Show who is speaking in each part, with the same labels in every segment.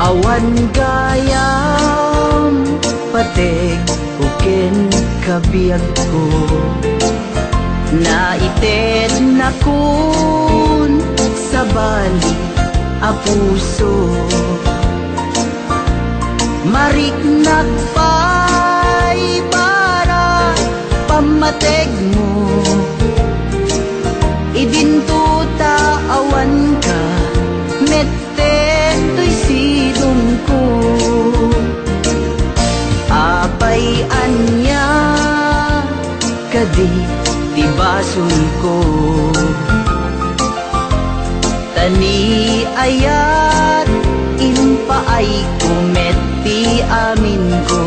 Speaker 1: Awan gayam patek kuken kabiyag ko, naited na kun sa bali a puso. Mariknak pa'y para pamateg mo, idintuta awan ka meten to'y sidong ko. Apay anya kadi tibasun ko, tani ayat impaay kumeti amin ko.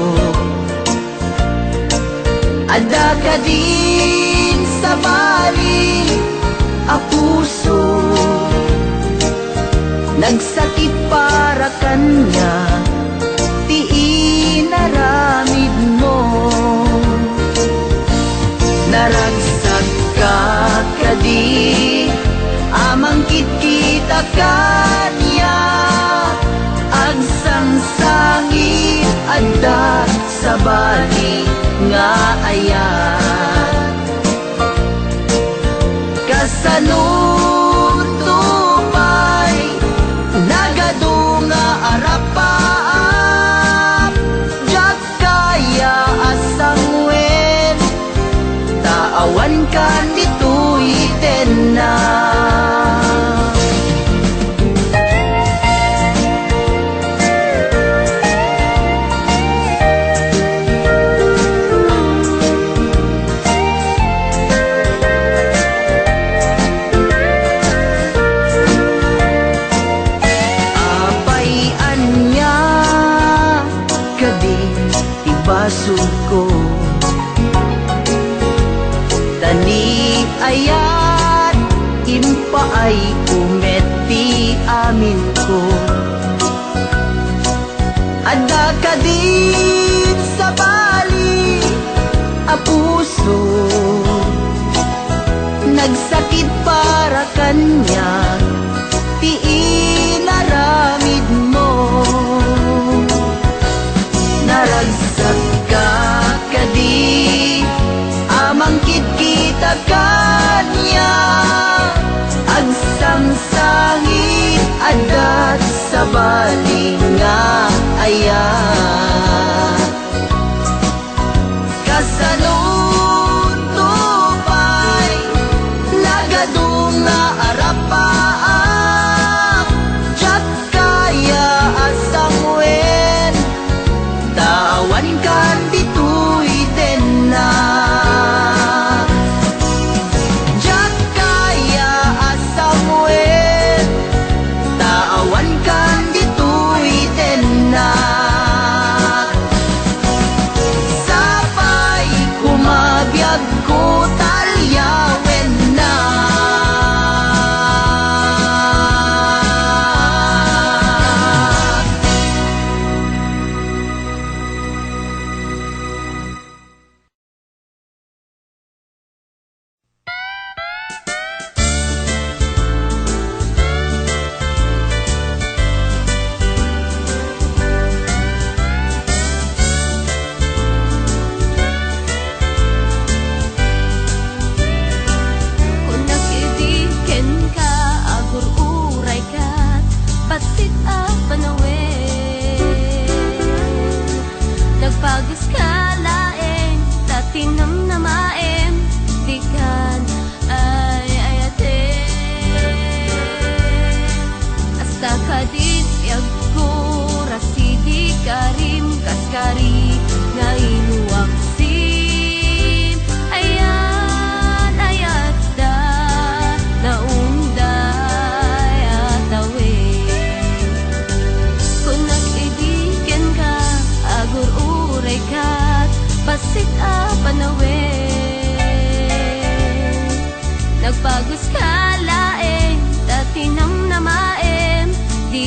Speaker 1: Ada ka din sa bali a puso, nagsakit para kanya, ti inaramid mo. Naragsak ka kadi amangkit kita kanya, agsangsangit adda sa bali nga ayat. Kasanod tupay nagadunga arapaap, jak kaya asang wen taawan ka nito'y na. Basog ko, tani ayat impaay kumeti amin ko. Ada ka din sa bali a puso, nagsakit para kanya, ti inaramid mo. Naragsak ka kadi amangkit kita kanya, agsangsangit adat sa bali nga ayat. Kasanod tupay nagadunga arapaak, jak kaya asang wen tawan kan dito'y na. Jak kaya asang wen tawan kan dito'y na. Sapay kumabiyag ko talyawen na.
Speaker 2: Nagpagos ka laeng, tatinam na maem, di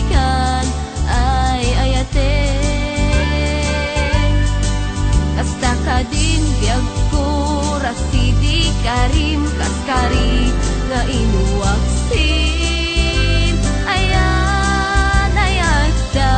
Speaker 2: kan ay ayaten. Kasta ka din biyag ko, rasidi karim kaskari, nga inuwaksin, ayan, ayagda.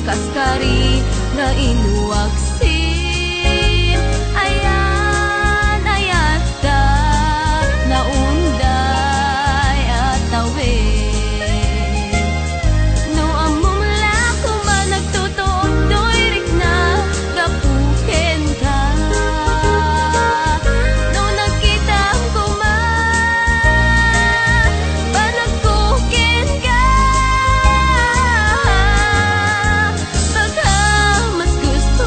Speaker 2: kaskari nga inuwaksin. Ayan, ayata, naunday at tawid. No among lako man nagtutuod, no'y rik na gapuken ka. No nakita ko man, panagkuken ka. Baka mas gusto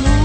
Speaker 2: mo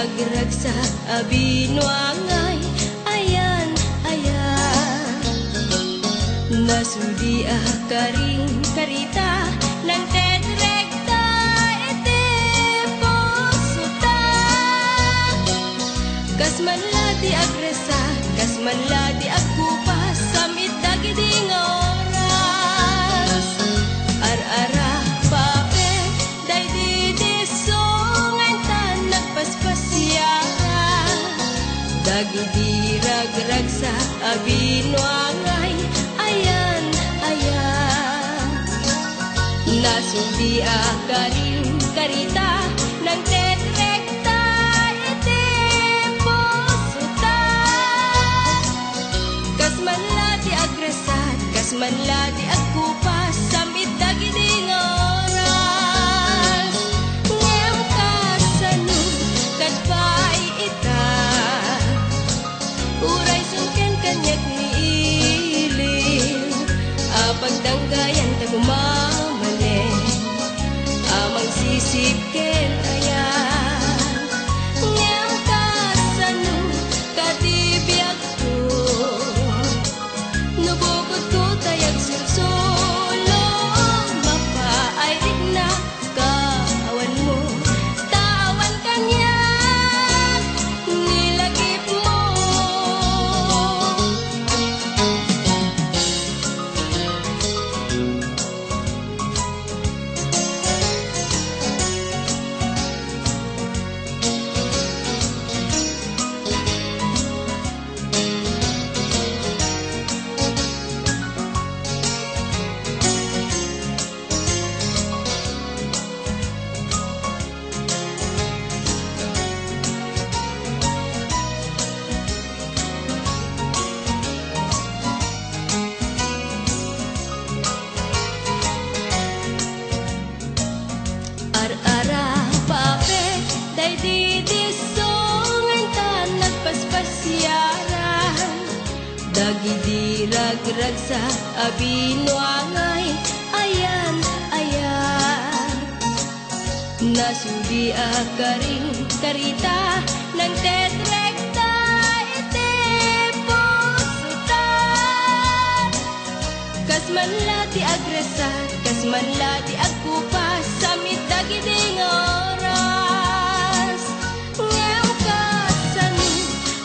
Speaker 2: ragrag sa abinwangay, ayan, ayan. Nasudia ka rin karita ng tetrekta, ete posuta. Kasmanlati agresa, kasmanlati agkupas, samit dagiding oras. Ar-ara pape, day didisong tan nagpaspasyara. Dagidi ragrag sa abinwangay, ayan, ayan. Nasudia ka rin karita ng tetrekta, ete posuta. Kasmanlati agresat, kasmanlati agkupas, samit dagiding oras. Ngem kasano kadpay ita, uray sungken kanyak ni ilin. Pagdanggayan ta gumamanen, amang sisipken ayan. Ngem kasano katibiyag ko, nubukod ko tayag sulsulong. Mapairig na kawan mo, tawan kanyak nilagip mo. Ar-ara pape, day didisong tan nagpaspasyaran. Dagidi ragrag sa abinwangay, ayan, ayan. Nasudia ka rin karita ng tetrekta, ete posuta. Kasmanlati agresat, kasmanlati agkupas, samit dagiding oras. Ngem kasano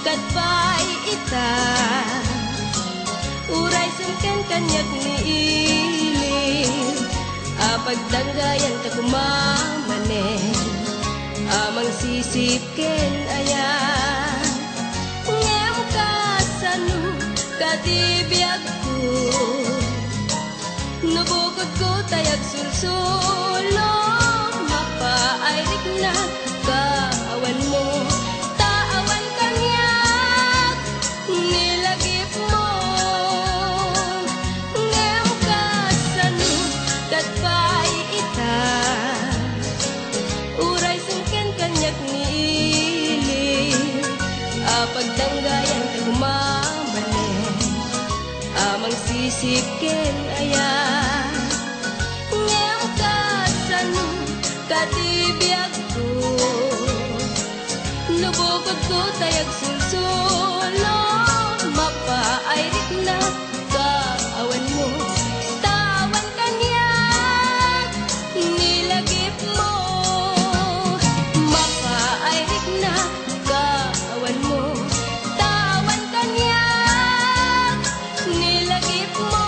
Speaker 2: kadpay ita, uray sungken kanyak ni ilin. Pagdanggayan ta gumamanen, amang sisipken ayan. Ngem kasano katibiyag ko, nubukod ko tayag sulsulong. Mapairig na kawan mo, tawan kanyak nilagip mo. Ngem kasano kadpay ita, uray sungken kanyak ni ilin. Pagdanggayan ta gumamanen, amang sisipken ayan. Ngem kasano katibiyag ko, nubukod ko tayag sulsulong. Mapairig na kawan mo, tawan kanyak nilagip mo. Mapairig na kawan mo, tawan kanyak nilagip mo.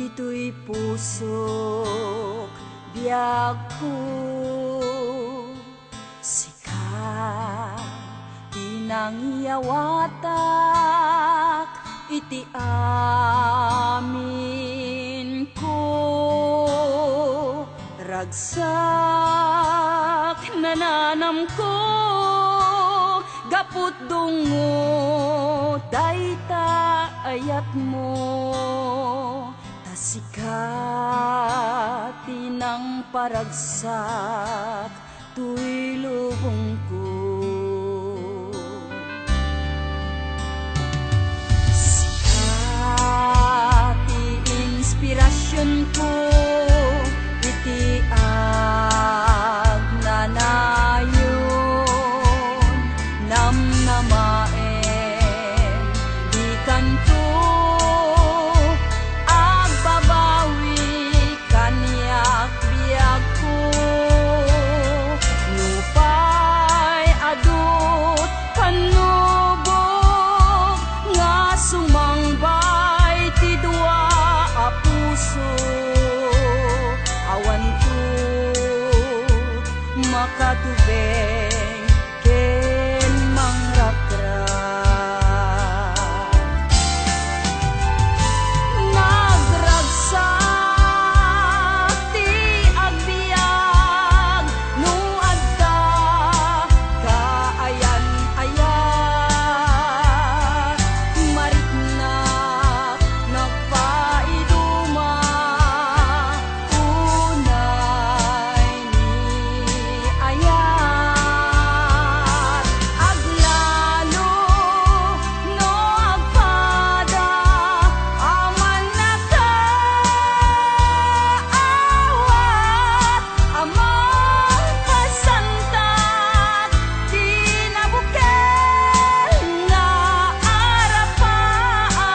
Speaker 1: dito'y pusok biyag ko. Sika tinangyawatak iti amin ko. Ragsak nananam ko gaput dungo dayta ayat mo. Tasika tinang paragsak tuy lubong ko. Sika ti inspirasyon ko iti agnanayon namnamaen di kanto agbabawi kanyak biag ko. Nupay adut panubok nga sumangbay ti dua a puso. Awan ko makatubeng ken mangrakrak. Nagragsak ti agbiag no adda kaayan-ayan. Mariknak nagpaiduma unay ni ayat. Aglalo no agpada aman nakaawat amang kasantag di nabukel nga arapaan.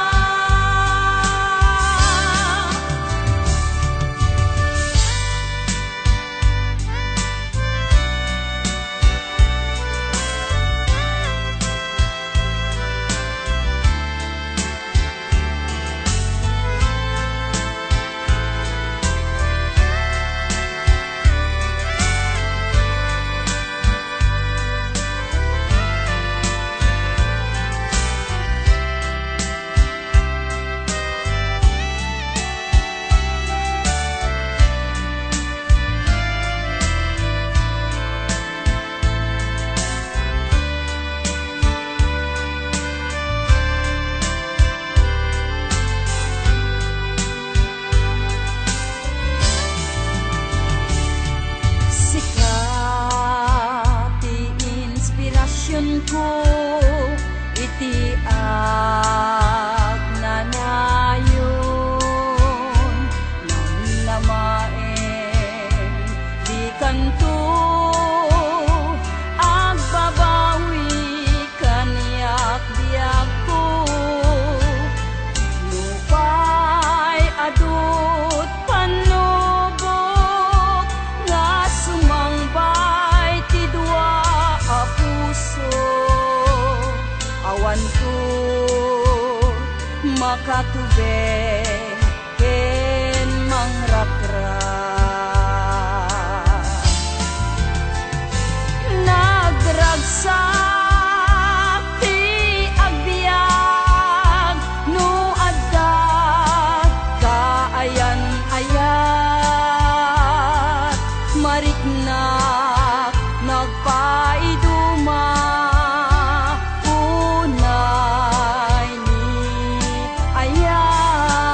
Speaker 1: Sika ti inspirasyon ko iti agnanayon namnamaen di kanto agbabawi kanyak biag ko. Nupay adut panubok nga sumangbay ti dua a puso. Awan ko makatubeng ken mangrakrak. Nagragsak ti agbiag no adda kaayan-ayat. Mariknak nagpaiduma unay ni ayat.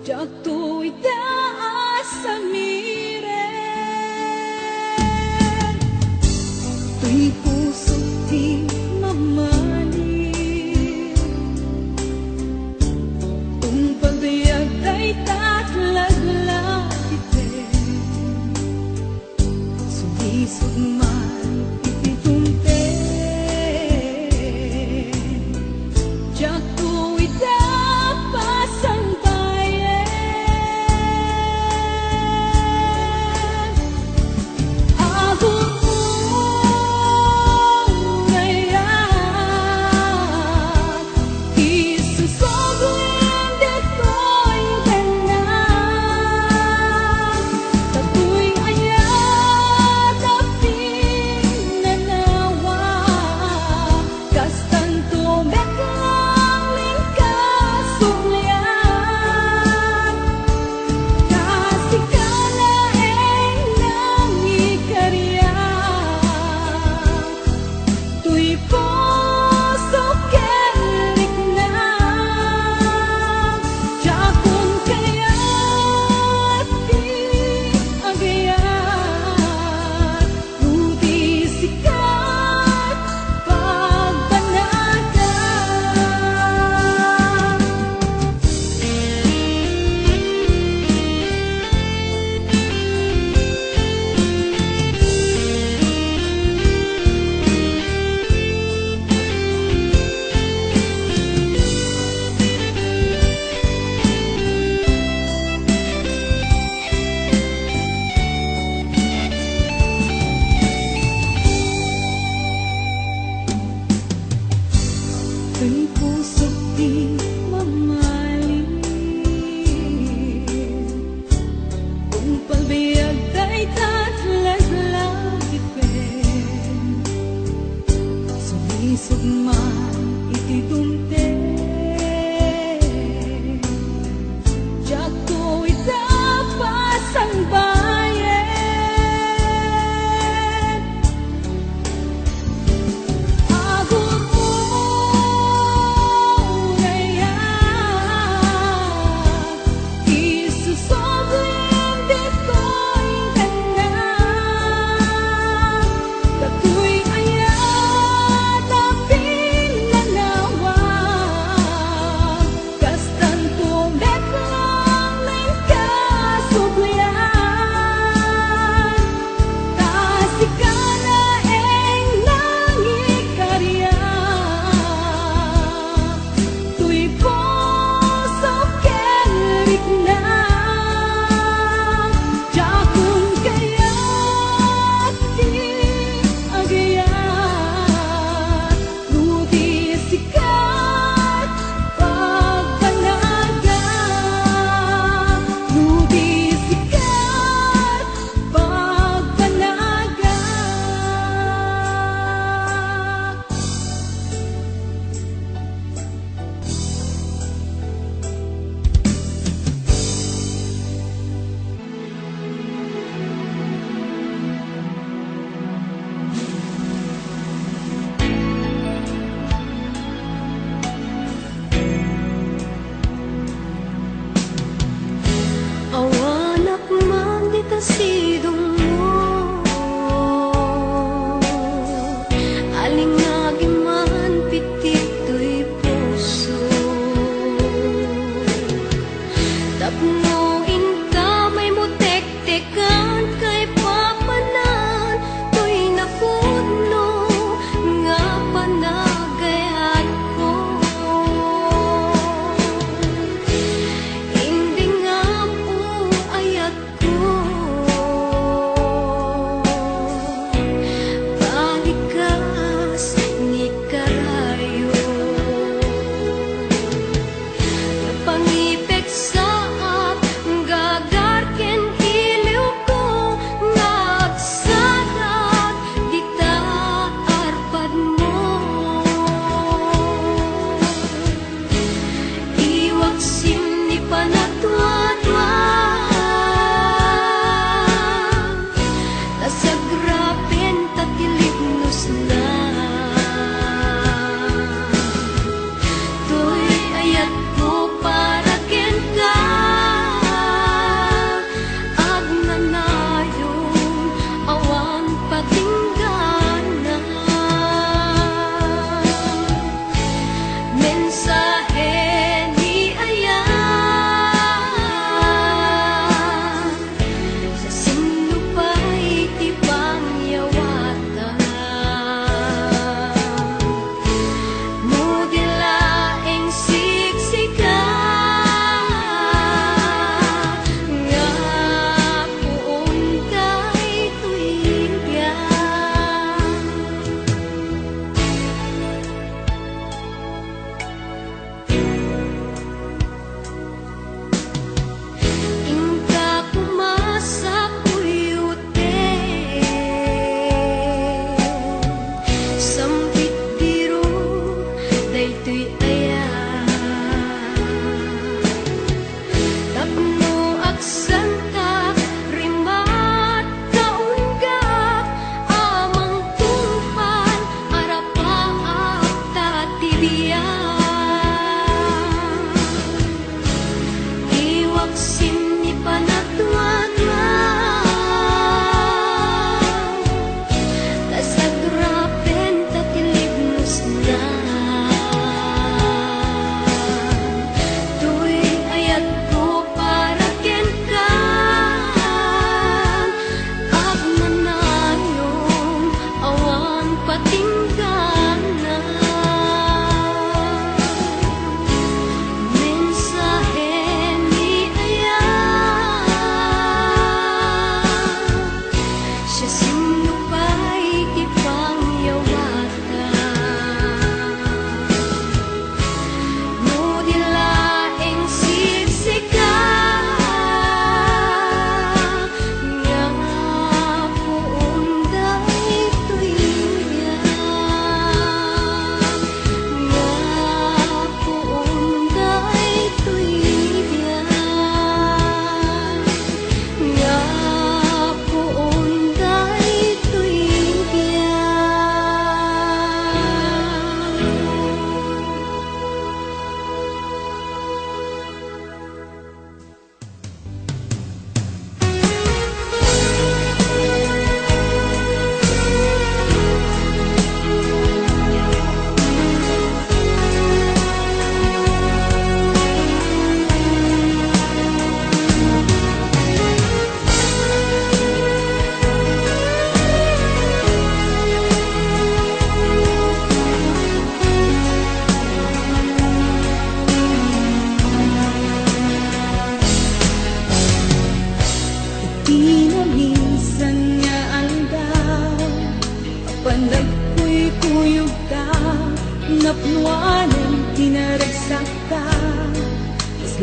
Speaker 1: Jagto'y taas sa miren, tuy puso't di mamanin. Kung pagbayag ay tatlaglagitin, sumisog man itituntin. Jagto'y tapas ang bayan, agos mo ngayon, isusogin dito'y ganang. Tato'y ayat aping nanawa, kastan tumeklang lingkasuklian. Kasikalaeng nangikarya, tuy puso kerik na. Jakun kaya't di agayan, nuti sikat pagpanaga. Tuy puso't di mamahalin, kung pagbayag ay tatlaglagitin, sumisog man itituntin. Jagto'y tapas ang bayan, agos mo ngayon, isusogin dito'y ganang. Tato'y ayat aping nanawa, kastan tumeklang lingkasuklian. Kasikalaeng nangikarya, tuy puso kerik na. Jakun kaya't di agayan, nuti sikat pagpanaga. Nuti sikat pagpanaga.
Speaker 2: Awanak man dita sidong mo, alingagi man pitik tuy puso. Tapnuin ka may mutek-tekan kay papanan, tuy nakudno nga panagayat ko. Indingam o ayat ko,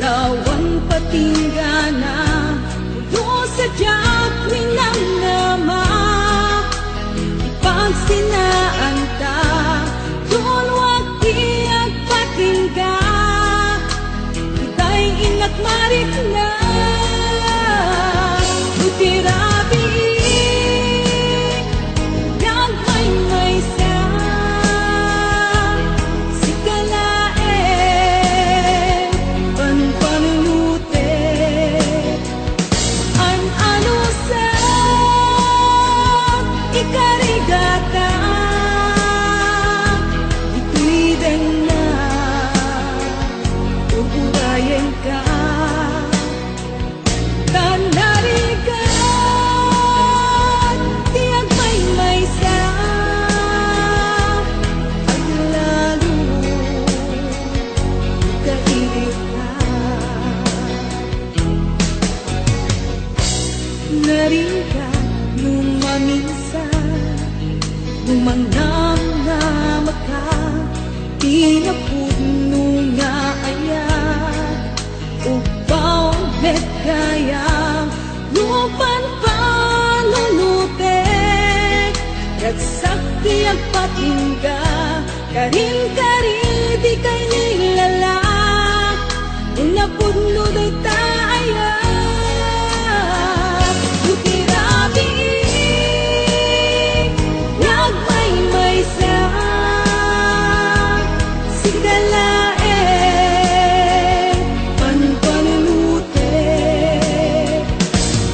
Speaker 1: lawan patinggana, puno sa diyak winamnama, ipagsinaan ta, doon wag tiyak patingga, ita'y ingat marit na, butirabi, yang may sa, sikalae, panpanulute, an-ano sa, ikarigata, ito'y din na, ugurayan ka, tanarigan, tiyag may sa, paglalo, kailip ka, narigan, nung maminsan, lumangnam na maka, tinapuno nga ayat, upaw met kayang lupan panulute, nagsakti ang patingga, karin-karin di kay nilala, unapuno day taaya, butirabi, yag may sa, sikalae, panpanulute,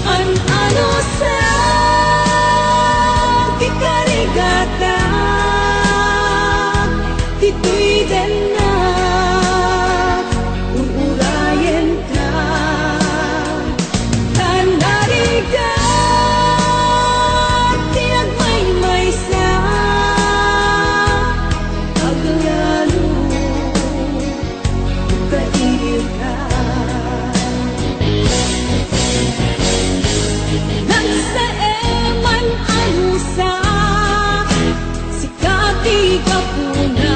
Speaker 1: an-ano sa, ikarigata, ito'y din na, uurayan ka, tanarigan, tiyag may sa, paglalo, kailip ka, nagsaeman anusa, sikati ka puna,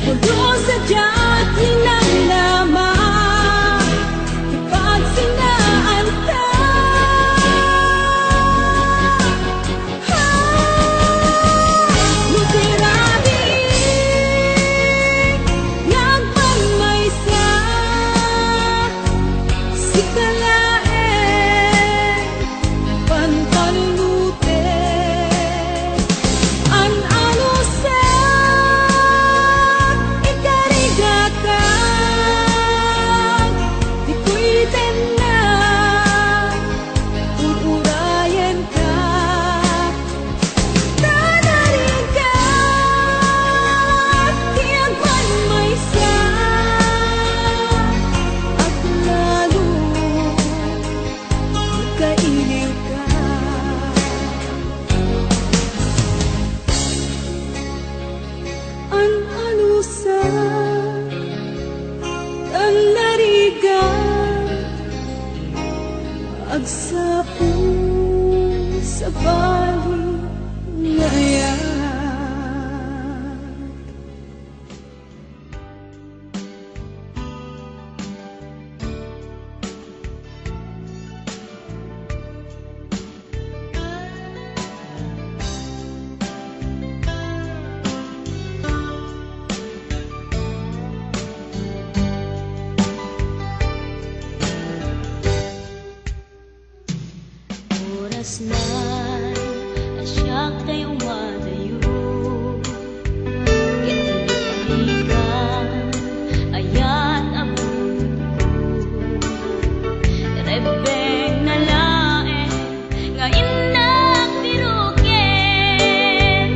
Speaker 1: pulo sa diyak ninanama, ipagsinaan ta, butirabi, yang may sa, sikalae, panpanulute, an-ano sa, ikarigata, ito'y din na, uurayan ka, tanarigan, tiyag may sa, at lalo, kailip ka, an-ano sa, tanarigan, agsapo sa bali ngayon.
Speaker 2: Oras na asyak tayo madayo, italikan ayat abot ko, rebeng na lae nga inak biruken,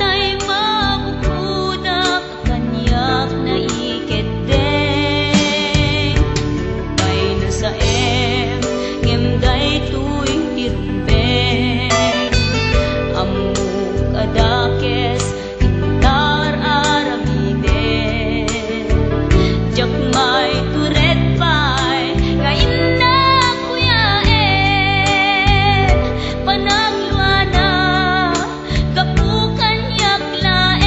Speaker 2: tay mabukudak kanyak na iketeng, may nasaem ngemday tuwing tirumbeng, amuk adakes intar arabiden, jak may turet pay nga inak kuyaen, panagluana kapukan yak laen.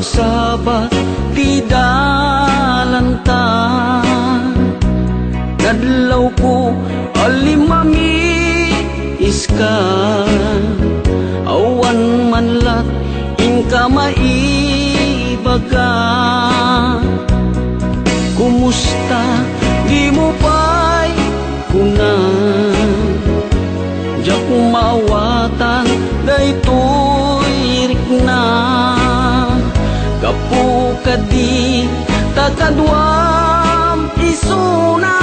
Speaker 3: agsabat ti dalanta. Nadlaw ko alimami iska, awan manlat inka maibaga. Kumusta di mo pa'y kunan, diya kumawatan daytoy rikna. Kapu kadi takadwam isuna,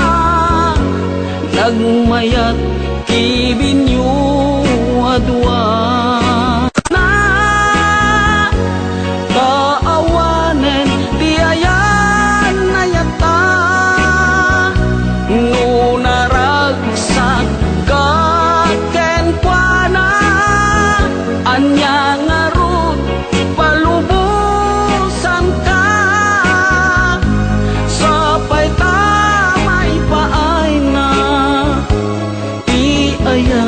Speaker 3: nagmayat kibinyo adwa. Na kaawanen di ayan na yata, no naragsak ka ken kuana. Anya nga ron palubusan ka, sapay tamay paay na ti aya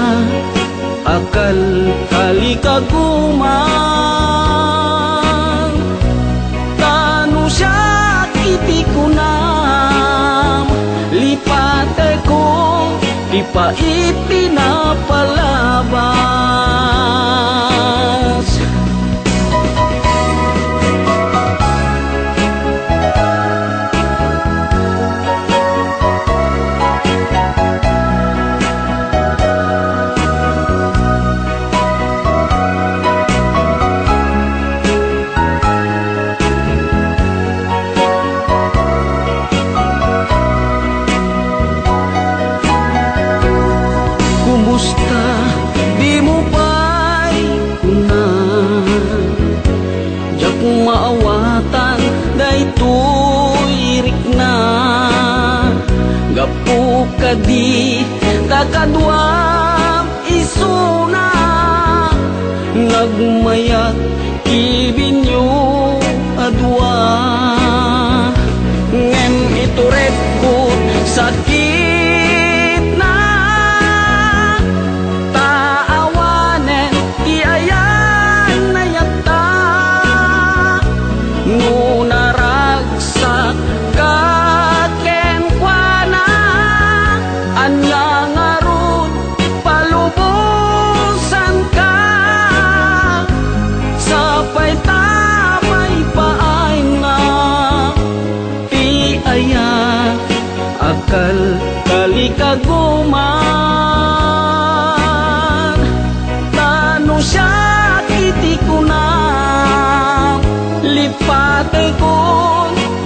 Speaker 3: akal kalikagumang. Tano siya iti kunam, lipate ko di pa itinapalabas. Kumusta di mo pa'y kunan, diya kung maawatan daytoy rikna. Gapu kadi takadwam isuna, nagmayat ibinyo adwa. Ngem ituret ko sakit na, taawanen ti ayan na yata. No naragsak ka ken kuana, anya nga ron palubusan ka, sapay tamay paay nga ti aya akal kalikaguman. Tano siya iti kunam, lipate ko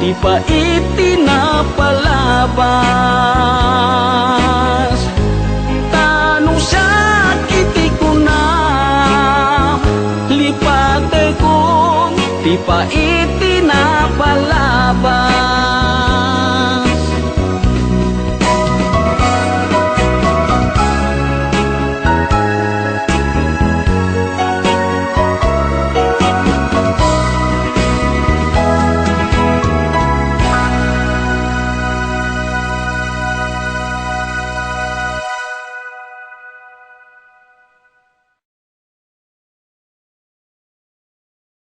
Speaker 3: di pa itinapalabas. Tano siya iti kunam, lipate ko di pa itinapalabas.